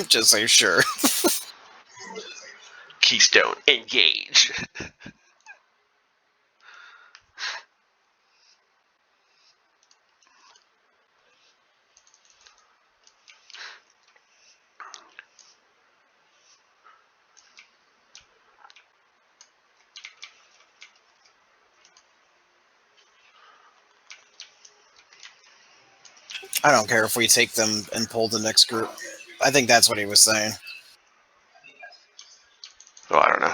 Just say sure. Keystone, engage. I don't care if we take them and pull the next group. I think that's what he was saying. Oh, I don't know.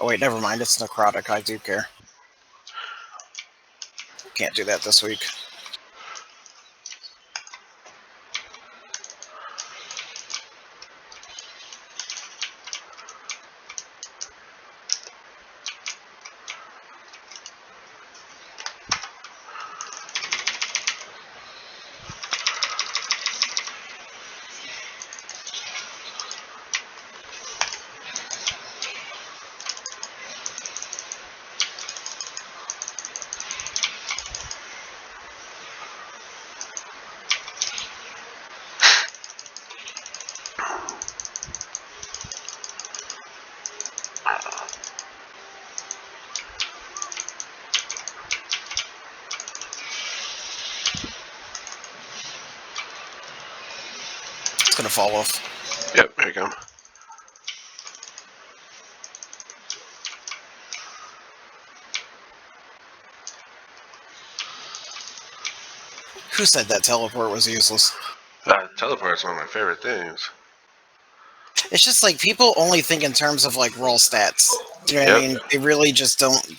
Oh wait, never mind. It's Necrotic. I do care. Can't do that this week. It's gonna fall off. Yep, here you go. Who said that teleport was useless? Teleport is one of my favorite things. It's just like people only think in terms of like raw stats. You know what I mean? They really just don't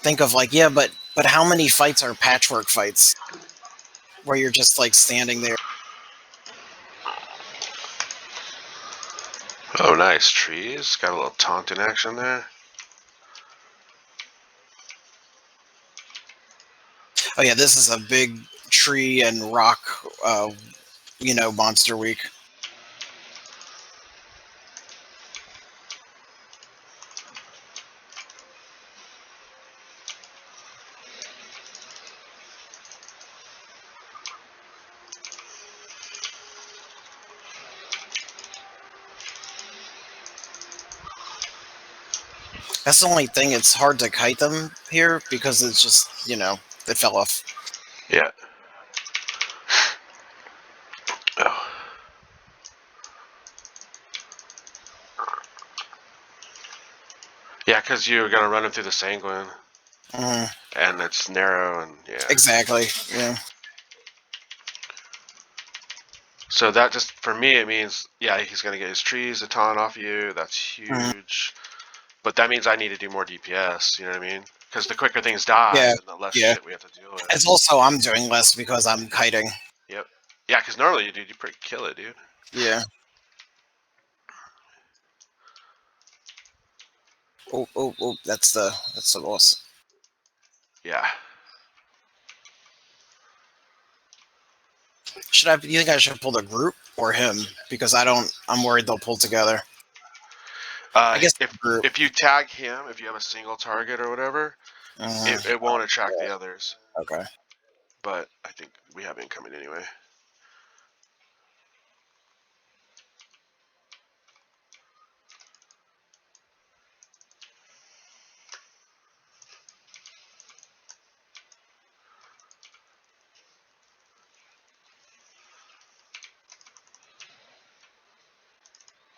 think of like, yeah, but how many fights are patchwork fights where you're just like standing there? Oh, nice. Trees. Got a little taunting action there. Oh yeah, this is a big tree and rock, monster week. That's the only thing. It's hard to kite them here because it's just, it fell off. Yeah. Oh. Yeah, because you're going to run him through the Sanguine. And it's narrow and yeah. Exactly, yeah. So that just, for me, it means, yeah, he's going to get his trees, a taunt off you. That's huge. But that means I need to do more DPS, you know what I mean? Because the quicker things die, the less shit we have to deal with. It's also, I'm doing less because I'm kiting. Yep. Yeah, because normally you pretty kill it, dude. Yeah. Oh, that's the loss. Yeah. Do you think I should pull the group or him? Because I'm worried they'll pull together. I guess if you tag him, if you have a single target or whatever, it won't attract the others. Okay. But I think we have incoming anyway.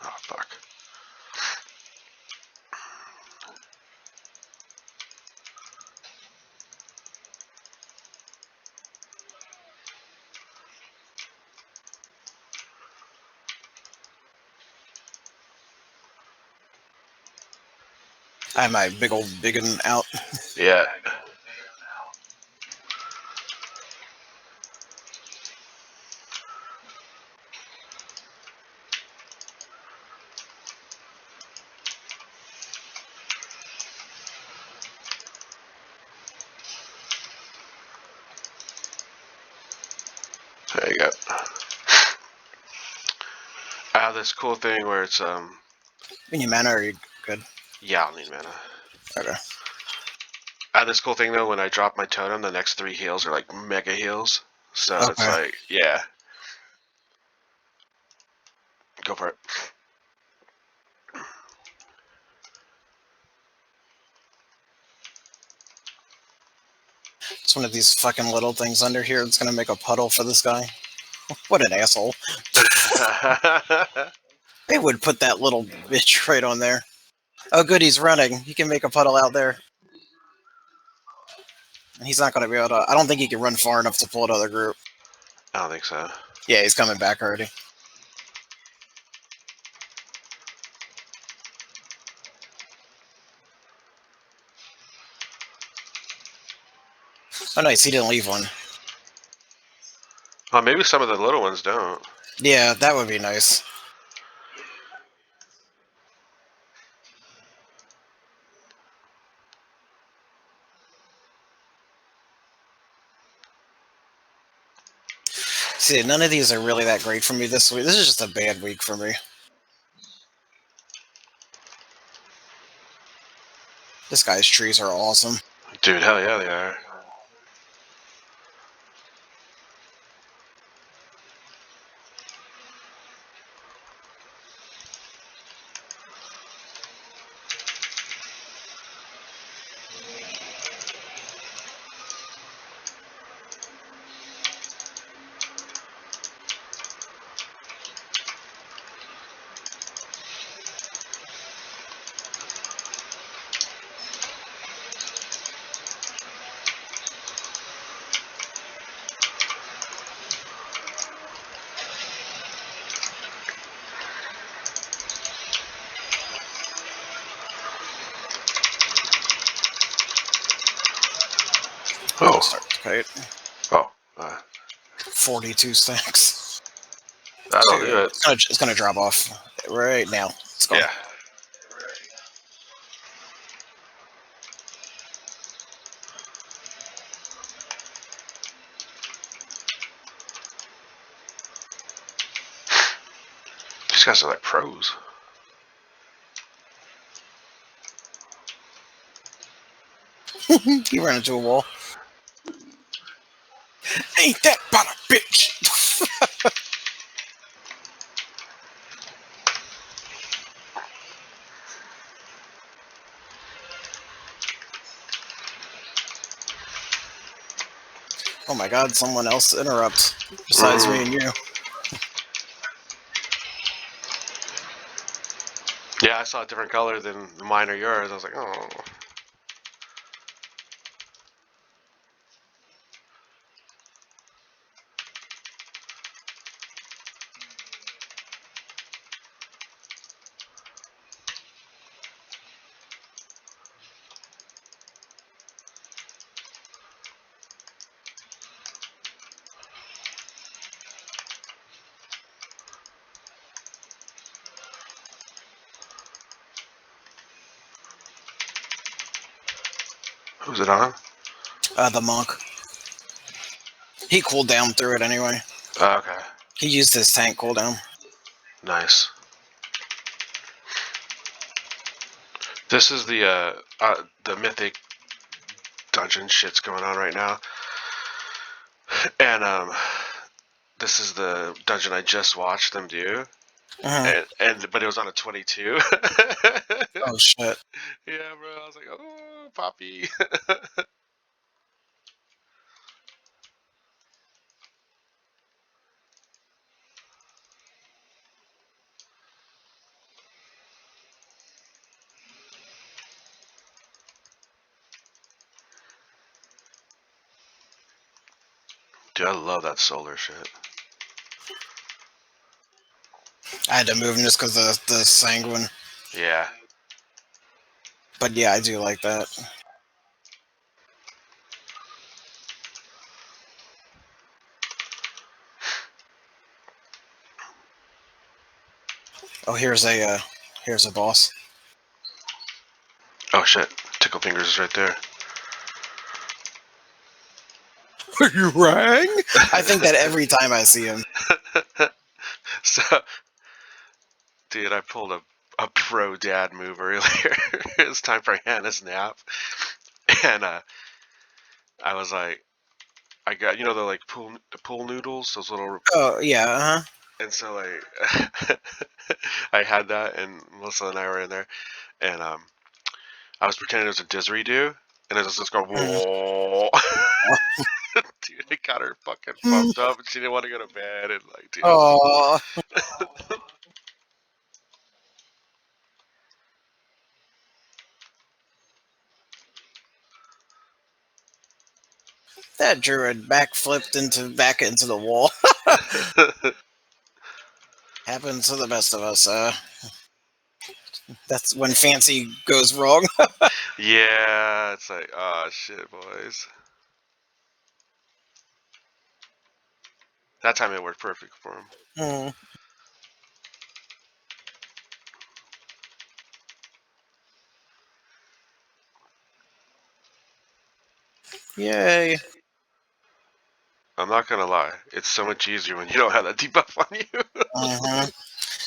Oh, fuck. I have my big old biggin out. Yeah. There you go. I have this cool thing where it's You need mana or are you good? Yeah, I'll need mana. Okay. This cool thing though, when I drop my totem, the next 3 heals are like mega heals. So it's Okay. like, yeah. Go for it. It's one of these fucking little things under here that's gonna make a puddle for this guy. What an asshole. They would put that little bitch right on there. Oh good, he's running. He can make a puddle out there. And he's not gonna be able to... I don't think he can run far enough to pull another group. I don't think so. Yeah, he's coming back already. Oh nice, he didn't leave one. Oh, maybe some of the little ones don't. Yeah, that would be nice. See, none of these are really that great for me this week. This is just a bad week for me. This guy's trees are awesome. Dude, hell yeah, they are. Oh, start to kite. Oh. 42 stacks. That'll Dude, do it. it's gonna drop off right now. It's gone. Yeah. These guys are like pros. He ran into a wall. Ain't that about a bitch? Oh my god, someone else interrupts besides me and you. Yeah, I saw a different color than mine or yours. I was like, oh. Who's it on? The monk. He cooled down through it anyway. Okay. He used his tank cooldown. Nice. This is the mythic dungeon shit's going on right now. And this is the dungeon I just watched them do. But it was on a 22. Oh shit. Yeah, bro. I was like, oh, Poppy. Dude, I love that solar shit. I had to move him just because of the sanguine. Yeah. But yeah, I do like that. Oh, here's a boss. Oh shit. Tickle Fingers is right there. You rang? I think that every time I see him. So, dude, I pulled a pro dad move earlier. It's time for Hannah's nap. and I was like, I got the pool noodles, those little. Oh yeah, And so like, I had that, and Melissa and I were in there, and I was pretending it was a didgeridoo, and it was just going whoa. Dude, it got her fucking pumped up, and she didn't want to go to bed, and like, dude. Oh, that druid backflipped back into the wall. Happens to the best of us. That's when fancy goes wrong. Yeah, it's like, oh shit, boys. That time it worked perfect for him. Hmm. Yay. I'm not gonna lie, it's so much easier when you don't have that debuff on you.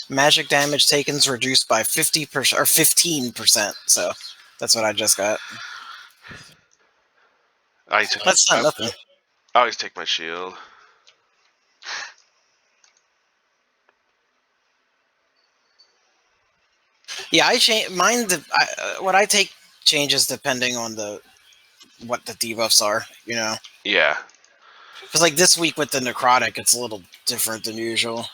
Magic damage taken is reduced by 50% or 15%. So that's what I just got. That's not nothing. I always take my shield. Yeah, I change mine. What I take changes depending on what the debuffs are. You know, Yeah. because like this week with the Necrotic, it's a little different than usual.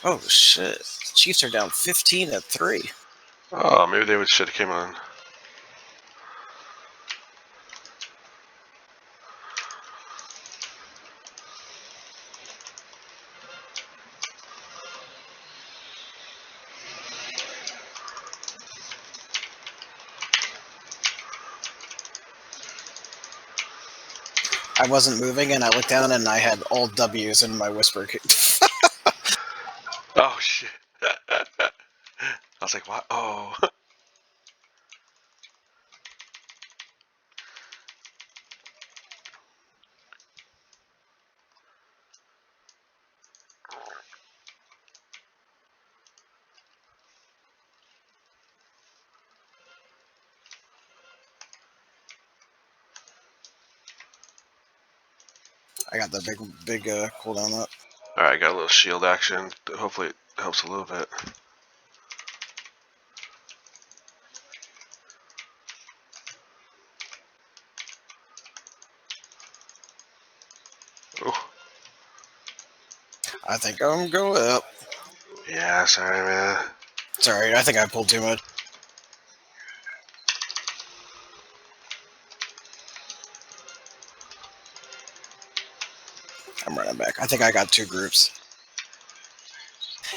Oh shit! The Chiefs are down 15-3. Oh, maybe they should have came on. I wasn't moving, and I looked down, and I had all W's in my whisper. Oh shit. I was like, what? Oh. I got the big cooldown up. Alright, I got a little shield action. Hopefully it helps a little bit. Oh. I think I'm going up. Yeah, sorry, man. Sorry, I think I pulled too much. I'm running back. I think I got 2 groups.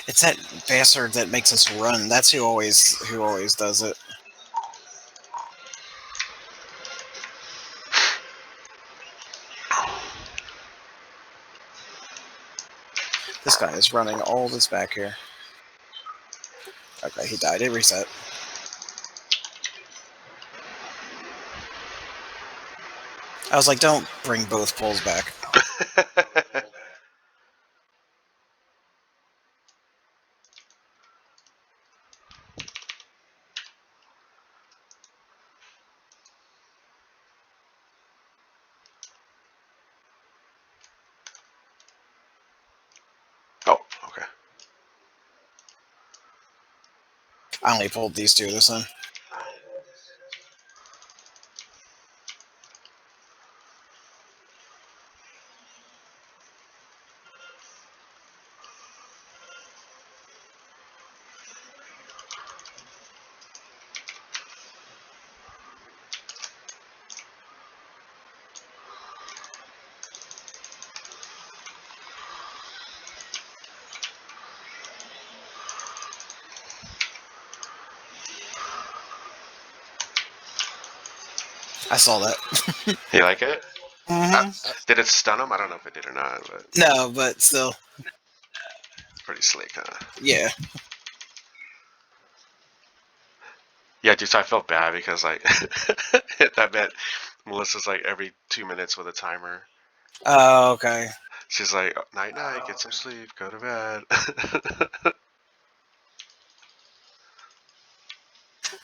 It's that bastard that makes us run. That's who always does it. This guy is running all this back here. Okay, he died. It reset. I was like, don't bring both pulls back. Oh, okay. I only pulled these 2 this time. I saw that. You like it? Hmm. Did it stun him? I don't know if it did or not, but No, but still, it's pretty slick, huh? yeah. Yeah, dude, so I felt bad because like that meant Melissa's like every 2 minutes with a timer. Oh, okay. She's like, night night, get some sleep, go to bed.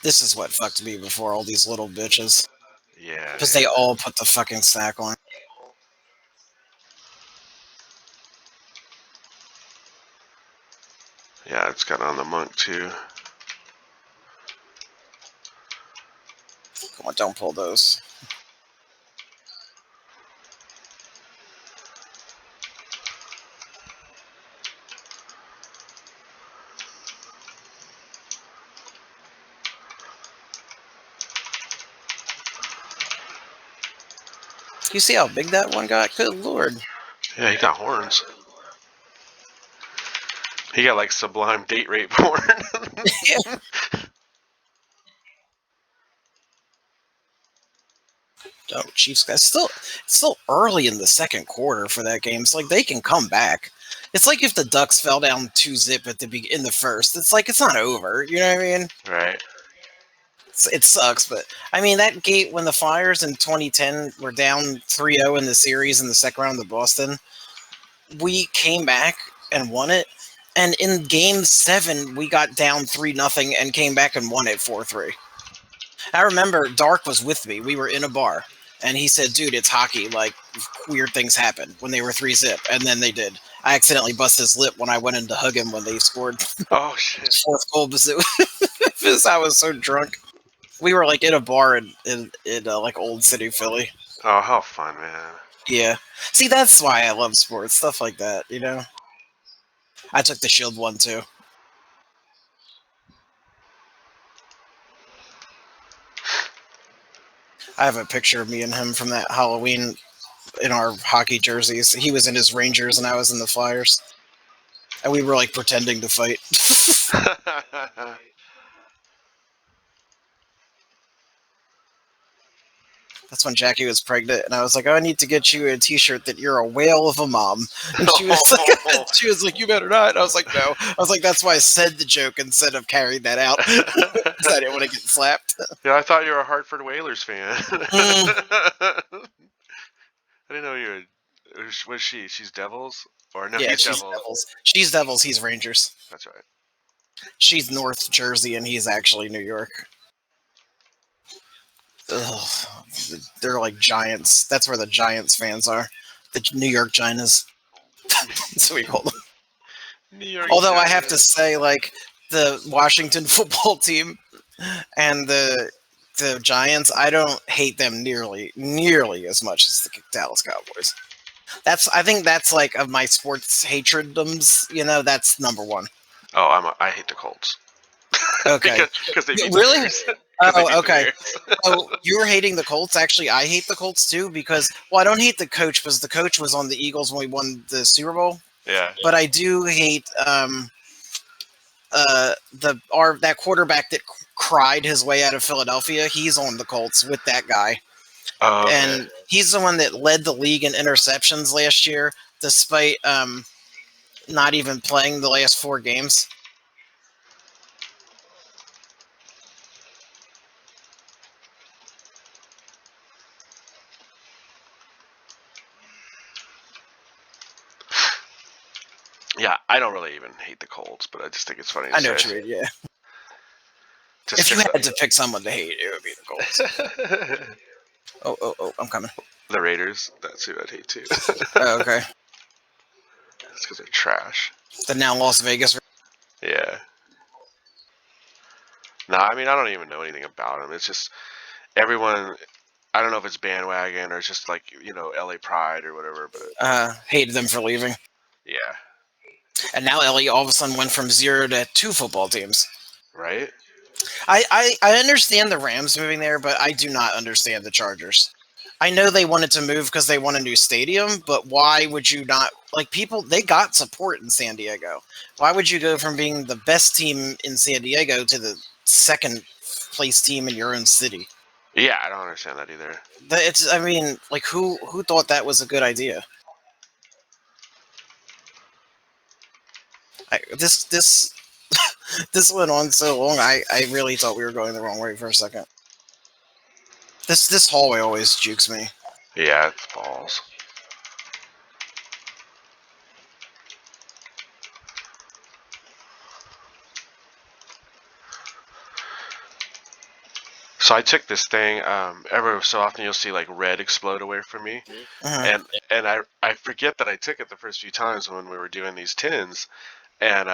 This is what fucked me before, all these little bitches. Yeah, Because they yeah. all put the fucking stack on. Yeah, it's got on the monk too. Come on, don't pull those. You see how big that one got? Good lord. Yeah, he got horns. He got like sublime date rape porn. Yeah. Oh, Chiefs guys. It's still early in the second quarter for that game. It's like they can come back. It's like if the Ducks fell down 2-zip in the first. It's like it's not over. You know what I mean? Right. It sucks, but I mean that gate when the Flyers in 2010 were down 3-0 in the series in the second round of Boston, we came back and won it. And in Game 7, we got down 3-0 and came back and won it 4-3. I remember Dark was with me. We were in a bar, and he said, "Dude, it's hockey. Like weird things happen when they were 3-zip, and then they did." I accidentally busted his lip when I went in to hug him when they scored Oh shit. fourth goal because I was so drunk. We were like in a bar in like old city Philly. Oh, how fun, man. Yeah. See, that's why I love sports stuff like that. You know, I took the Shield one too. I have a picture of me and him from that Halloween in our hockey jerseys. He was in his Rangers and I was in the Flyers. And we were like pretending to fight. That's when Jackie was pregnant, and I was like, "Oh, I need to get you a T-shirt that you're a whale of a mom." And she was like, "She was like, you better not." And I was like, "No." I was like, "That's why I said the joke instead of carrying that out because I didn't want to get slapped." Yeah, I thought you were a Hartford Whalers fan. Mm, I didn't know you were. Was she? She's Devils? Or no, yeah, he's she's Devils. Devils. She's Devils. He's Rangers. That's right. She's North Jersey, and he's actually New York. Ugh, they're like Giants. That's where the Giants fans are. The New York Giants. That's what we call them. New York Although I have to Giants. say, like the Washington football team and the Giants, I don't hate them nearly as much as the Dallas Cowboys. I think that's like of my sports hatredoms. You know, that's number one. Oh, I hate the Colts Okay, because they beat the really? Bears. Because they Oh, beat the okay. Bears. Oh, you're hating the Colts. Actually, I hate the Colts too because, well, I don't hate the coach because the coach was on the Eagles when we won the Super Bowl. Yeah. But I do hate that quarterback that cried his way out of Philadelphia. He's on the Colts with that guy, Oh, okay. and he's the one that led the league in interceptions last year, despite not even playing the last 4 games. Yeah, I don't really even hate the Colts, but I just think it's funny to I know say. what you mean. Yeah, Just if you because had to pick someone to hate, it would be the Colts. Oh, I'm coming. the Raiders, that's who I'd hate too. Oh, okay, It's because they're trash. the now Las Vegas. Yeah. No, I mean I don't even know anything about them. It's just everyone. I don't know if it's bandwagon or it's just like LA Pride or whatever, but Hated them for leaving, yeah, and now LA all of a sudden went from 0 to 2 football teams. right. I understand the Rams moving there, but I do not understand the Chargers. I know they wanted to move because they want a new stadium, but why would you not like people? They got support in San Diego. Why would you go from being the best team in San Diego to the second place team in your own city? Yeah, I don't understand that either. It's, I mean, like, who thought that was a good idea? This this went on so long. I really thought we were going the wrong way for a second. This hallway always jukes me. Yeah, it's balls. So I took this thing. Every so often you'll see like red explode away from me, Uh-huh. and I forget that I took it the first few times when we were doing these tins, and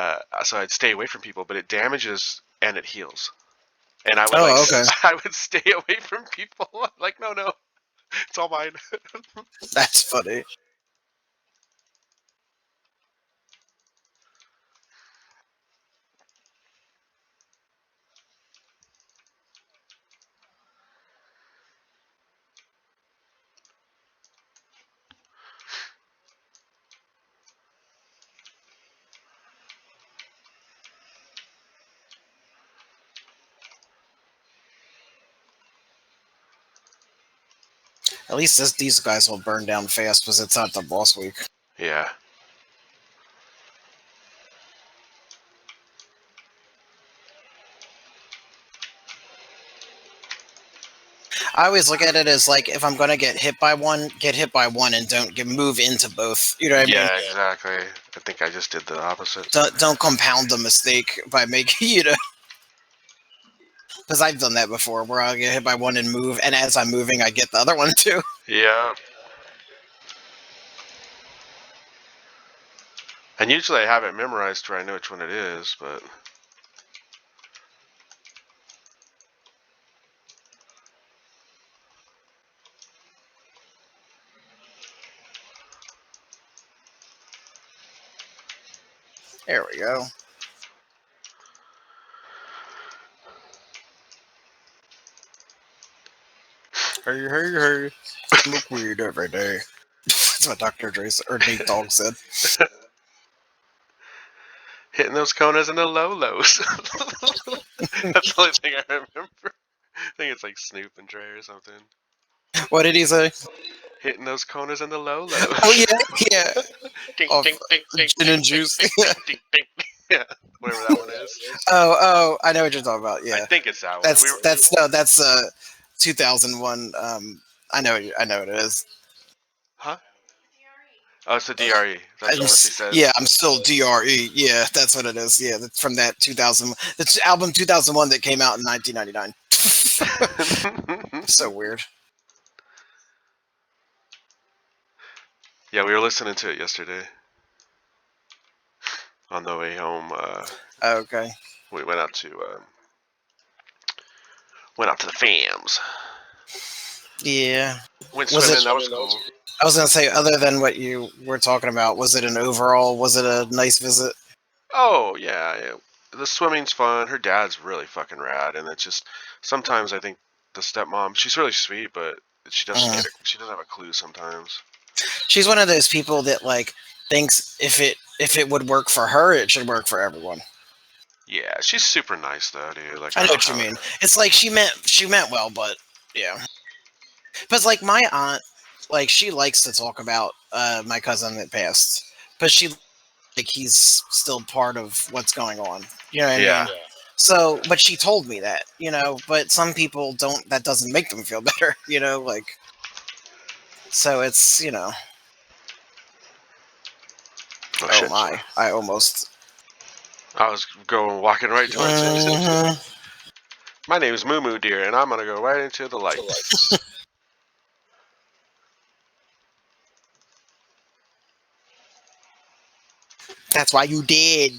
so I'd stay away from people, but it damages and it heals, and I would like Oh, okay. I would stay away from people. Like no, it's all mine. That's funny. At least these guys will burn down fast because it's not the boss week. Yeah. I always look at it as like, if I'm gonna get hit by one and don't move into both. You know what I mean? Yeah, exactly. I think I just did the opposite. Don't compound the mistake by making because I've done that before, where I'll get hit by one and move, and as I'm moving, I get the other one too. Yeah. And usually I have it memorized where I know which one it is, but There we go. Hey, hey, hey! Smoke weed every day. That's what Dr. Dre or Nate Dogg said. hitting those corners and the low lows. That's the only thing I remember. I think it's like Snoop and Dre or something. What did he say? Hitting those corners and the low Oh lows. yeah, yeah. Ding, Off ding, ding, ding, gin ding, and ding, juice. ding, ding, ding, ding. Yeah, whatever that one is. Oh, I know what you're talking about. I Yeah, think it's that one. We were, that's 2001. I know what it is. huh? Oh, it's the DRE. That's what she says. Yeah, I'm still DRE. Yeah, that's what it is. Yeah, that's from that 2000. That's album 2001 that came out in 1999. So weird. Yeah, we were listening to it yesterday on the way home. Okay. We went out to the fams. Yeah. Went Was it? swimming. That was cool. I was gonna say, other than what you were talking about, was it an overall? Was it a nice visit? Oh yeah. The swimming's fun. Her dad's really fucking rad, and it's just sometimes I think the stepmom, she's really sweet, but she doesn't Mhm. get it. She doesn't have a clue sometimes. She's one of those people that like thinks if it would work for her, it should work for everyone. Yeah, she's super nice though, dude. Like I I know don't what you have mean. It's like she meant well, but yeah. But like my aunt, like she likes to talk about my cousin that passed, but she like he's still part of what's going on. You know what I Yeah. mean? So, but she told me that, but some people don't, that doesn't make them feel better, like, so it's, Oh oh shit. my, I almost. I was going walking right towards it. Mhm. My name is Moo Moo Deer, and I'm gonna go right into the light. That's why you did.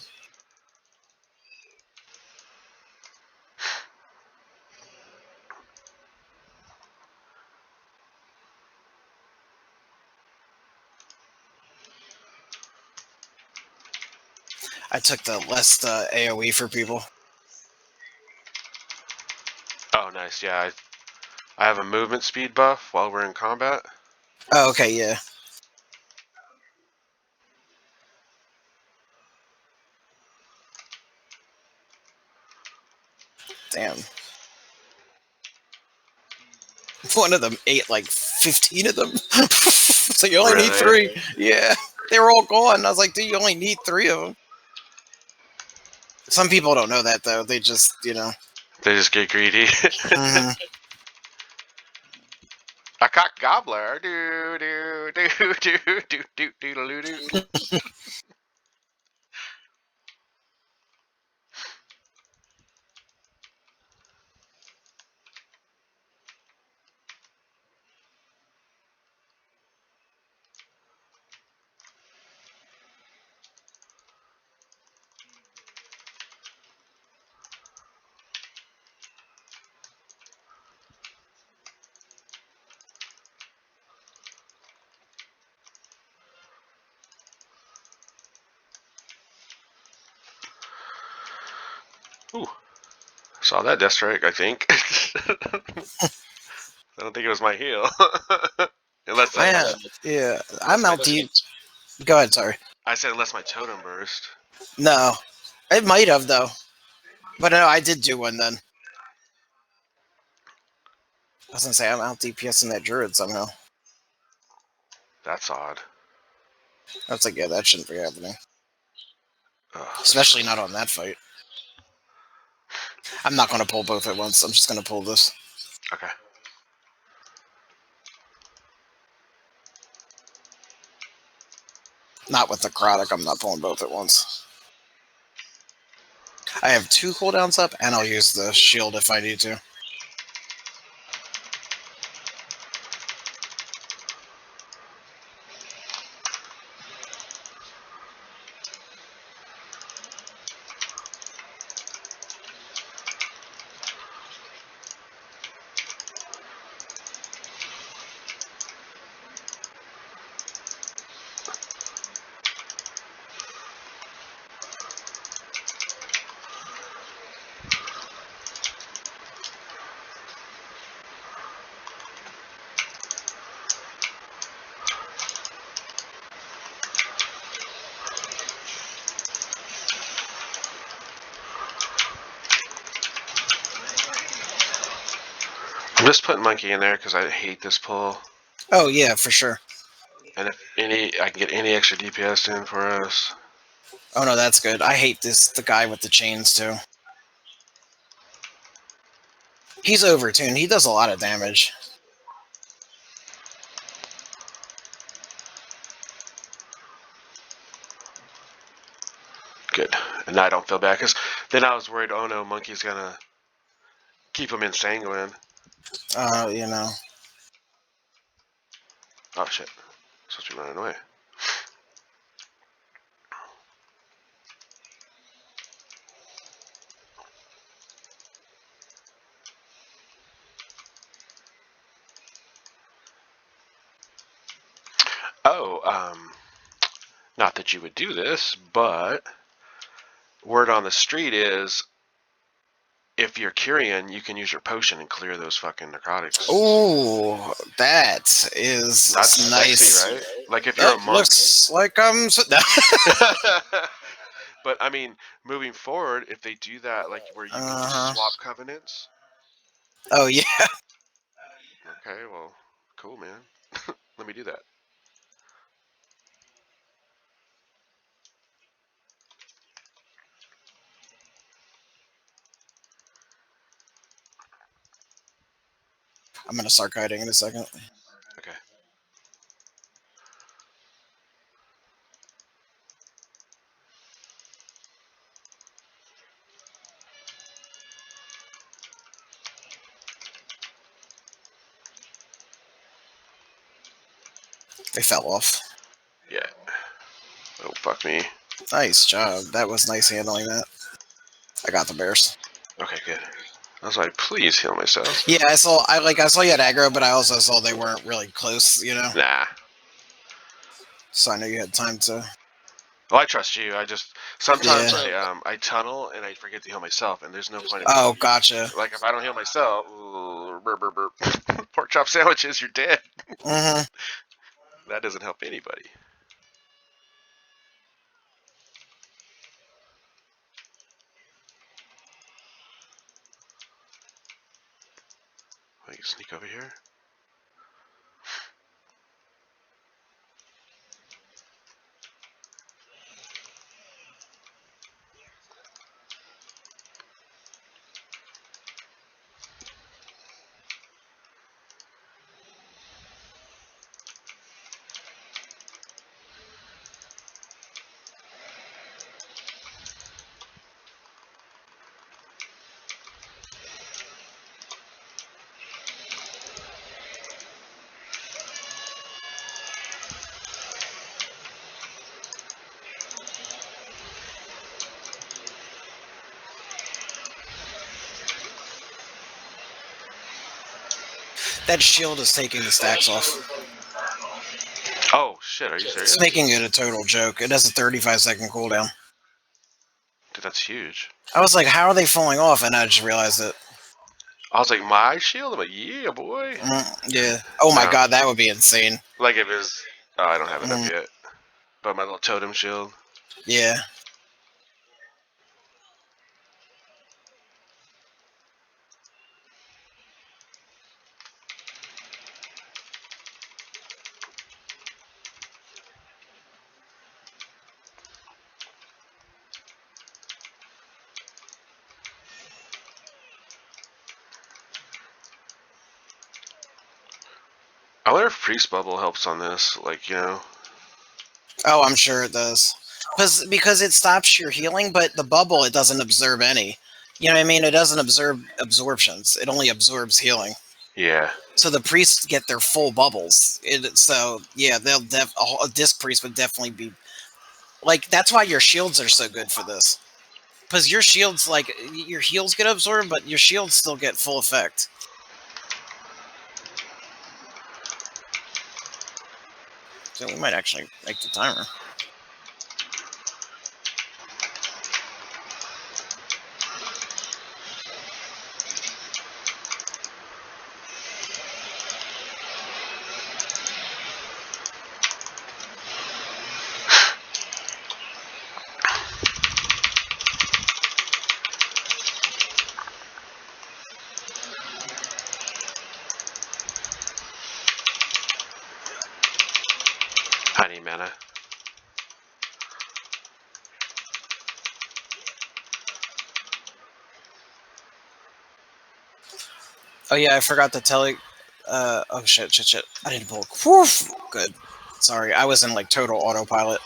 I took the less AoE for people. Oh nice. Yeah, I have a movement speed buff while we're in combat. Oh, okay, yeah. Damn. One of them ate like 15 of them. So you only need Really? 3. Yeah, they were all gone. I was like, dude, you only need 3 of them. Some people don't know that though. They just, They just get greedy. mhm. A cock gobbler. Do do do do do do do do do. Ooh, saw that death strike. I think. I don't think it was my heal. Unless I'm out deep. Go ahead, sorry. I said unless my totem burst. No, it might have though, but no, I did do one then. I was gonna say I'm out DPSing that druid somehow. That's odd. That's like, yeah, that shouldn't be happening, Oh, especially not on that fight. I'm not gonna pull both at once. I'm just gonna pull this. Okay. Not with Necrotic. I'm not pulling both at once. I have 2 cooldowns up, and I'll use the shield if I need to. I'm just putting monkey in there because I hate this pull. Oh yeah, for sure. And if I can get any extra DPS in for us. Oh no, that's good. I hate the guy with the chains too. He's overtuned. He does a lot of damage. Good. And I don't feel bad because then I was worried, oh no, monkey's gonna keep him in sanguine. You know. Oh shit. Supposed to be running away. Oh, not that you would do this, but word on the street is if you're Kyrian, you can use your potion and clear those fucking necrotics. Oh, that is That's nice. sexy, right? Like if you're That a monk. looks like I'm. But I mean, moving forward, if they do that, like where you can just swap covenants. Oh yeah. Okay, well, cool, man. Let me do that. I'm gonna start kiting in a second. Okay. They fell off. Yeah. Oh, fuck me. Nice job. That was nice handling that. I got the bears. Okay, good. I was like, please heal myself. Yeah, I saw you had aggro, but I also saw they weren't really close, you know? Nah. So I know you had time to. Well, I trust you. I just sometimes Yeah. I tunnel and I forget to heal myself, and there's no point in Oh, gotcha. like if I don't heal myself, pork chop sandwiches, you're dead. Mm-hmm. That doesn't help anybody. I can sneak over here. That shield is taking the stacks off. Oh shit! Are you serious? It's making it a total joke. It has a 35-second cooldown. Dude, that's huge. I was like, how are they falling off? And I just realized it. I was like, my shield? I'm like, yeah, boy. Yeah. Oh my god, that would be insane. Like if it was... Oh, I don't have it up yet. But my little totem shield. Yeah. I wonder if Priest Bubble helps on this. Like, you know... Oh, I'm sure it does. Because it stops your healing, but the bubble, it doesn't absorb any. You know what I mean? It doesn't absorb absorptions. It only absorbs healing. Yeah. So the priests get their full bubbles. So yeah, a disc priest would definitely be like, that's why your shields are so good for this. Because your shields, like, your heals get absorbed, but your shields still get full effect. So we might actually make the timer. I need mana. Oh yeah, I forgot to tell you. Oh shit. I didn't pull. Woof! Good. Sorry, I was in like total autopilot.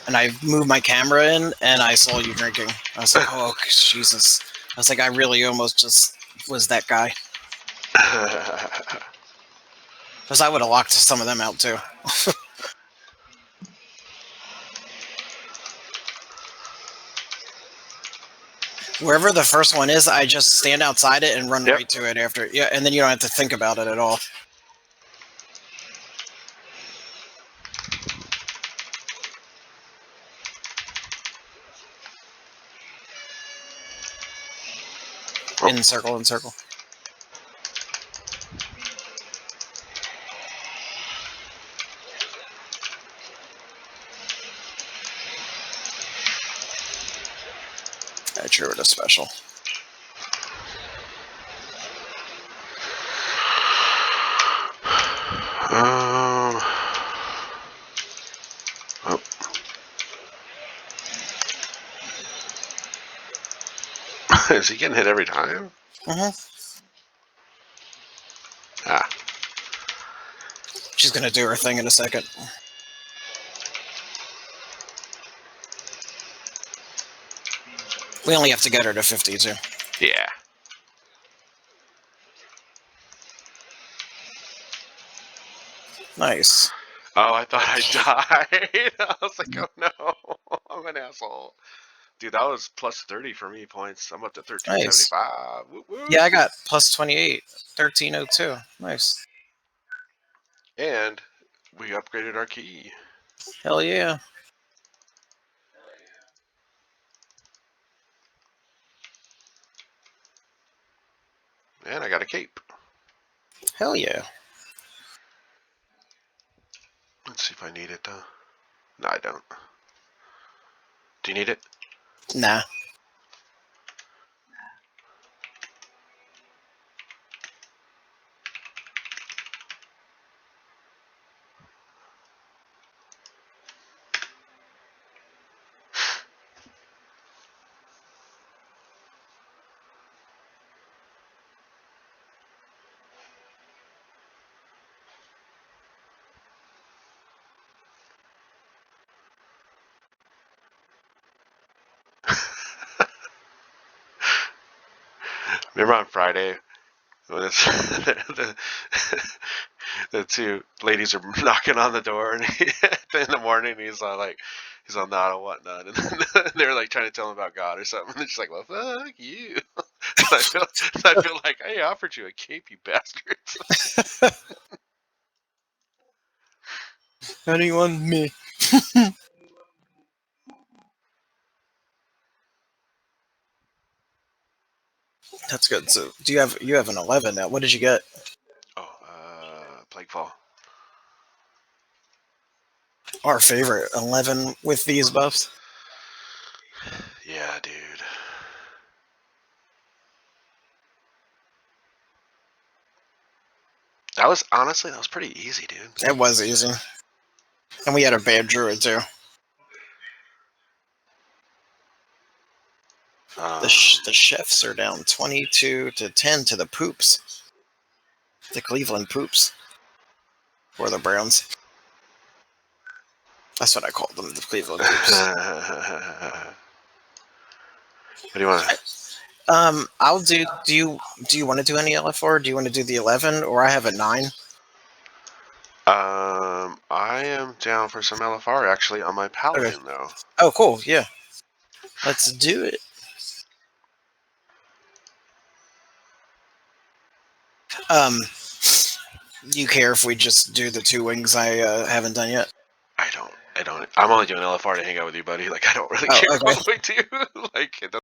And I moved my camera in, and I saw you drinking. I was like, oh, Jesus. I was like, I really almost just was that guy. Because I would have locked some of them out, too. Wherever the first one is, I just stand outside it and run right to it after. Yeah, and then you don't have to think about it at all. In circle, in circle. I drew it a special. Oh. Is he getting hit every time? Ah. She's gonna do her thing in a second. We only have to get her to 52. Yeah. Nice. Oh, I thought I died. I was like, oh no, I'm an asshole. Dude, that was plus 30 for me points. I'm up to 1375. Nice. Yeah, I got plus 28. 1302. Nice. And we upgraded our key. Hell yeah. And I got a cape. Hell yeah. Let's see if I need it though. No, I don't. Do you need it? Nah. Remember on Friday when it's the two ladies are knocking on the door, and in the morning he's like, he's on, no, I don't want none, and then they're like trying to tell him about God or something. And they're just like, well, fuck you. I feel like, hey, I offered you a cape, you bastards. Anyone? Me. That's good. So, you have an 11 now? What did you get? Oh, Plaguefall. Our favorite 11 with these buffs. Yeah, dude. That was pretty easy, dude. It was easy. And we had a bad druid too. The chefs are down 22-10 to the Poops. The Cleveland Poops. Or the Browns. That's what I called them, the Cleveland Poops. What do you want? I'll do. Do you want to do any LFR? Do you want to do the 11, or I have a 9? I am down for some LFR actually on my Paladin though. Oh, cool. Yeah. Let's do it. Do you care if we just do the 2 wings I haven't done yet? I don't. I'm only doing LFR to hang out with you, buddy. Like, I don't really care okay. what we do. Like, it